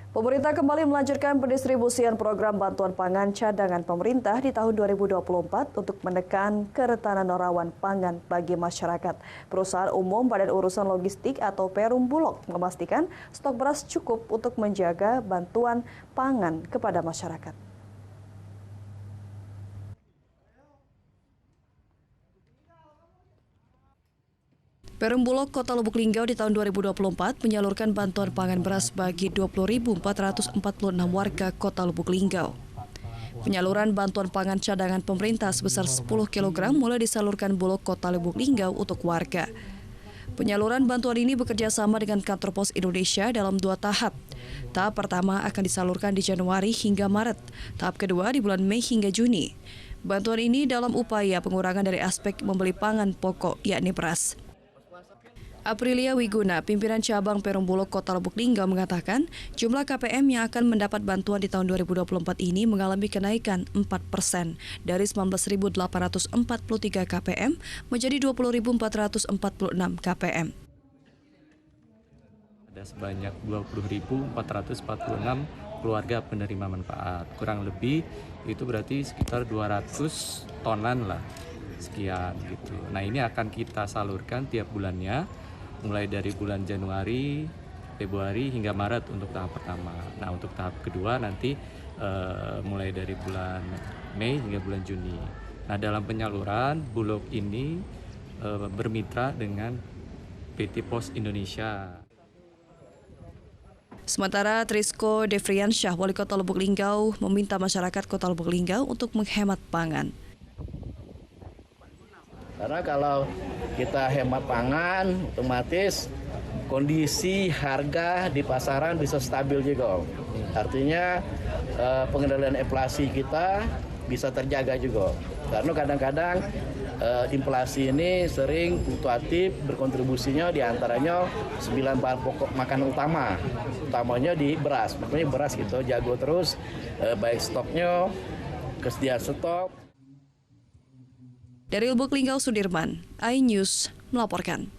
Pemerintah kembali melanjutkan pendistribusian program bantuan pangan cadangan pemerintah di tahun 2024 untuk menekan kerentanan rawan pangan bagi masyarakat. Perusahaan Umum Badan Urusan Logistik atau Perum Bulog memastikan stok beras cukup untuk menjaga bantuan pangan kepada masyarakat. Perum Bulog Kota Lubuk Linggau di tahun 2024 menyalurkan bantuan pangan beras bagi 20.446 warga Kota Lubuk Linggau. Penyaluran bantuan pangan cadangan pemerintah sebesar 10 kg mulai disalurkan Bulog Kota Lubuk Linggau untuk warga. Penyaluran bantuan ini bekerja sama dengan Kantor Pos Indonesia dalam 2 tahap. Tahap pertama akan disalurkan di Januari hingga Maret, tahap kedua di bulan Mei hingga Juni. Bantuan ini dalam upaya pengurangan dari aspek membeli pangan pokok yakni beras. Aprilia Wiguna, pimpinan cabang Perum Bulog Kota Lubuk Linggau mengatakan, jumlah KPM yang akan mendapat bantuan di tahun 2024 ini mengalami kenaikan 4% dari 19.843 KPM menjadi 20.446 KPM. Ada sebanyak 20.446 keluarga penerima manfaat. Kurang lebih itu berarti sekitar 200 tonan lah, sekian gitu. Nah, ini akan kita salurkan tiap bulannya, mulai dari bulan Januari, Februari hingga Maret untuk tahap pertama. Nah, untuk tahap kedua nanti mulai dari bulan Mei hingga bulan Juni. Nah, dalam penyaluran Bulog ini bermitra dengan PT Pos Indonesia. Sementara Trisko Devriansyah, Wali Kota Lubuk Linggau, meminta masyarakat Kota Lubuk Linggau untuk menghemat pangan. Karena kalau kita hemat pangan, otomatis kondisi harga di pasaran bisa stabil juga. Artinya pengendalian inflasi kita bisa terjaga juga. Karena kadang-kadang inflasi ini sering fluktuatif, berkontribusinya diantaranya 9 bahan pokok makan utamanya di beras. Makanya beras gitu jago terus, baik stoknya, kesediaan stok. Dari Lubuk Linggau, Sudirman, iNews melaporkan.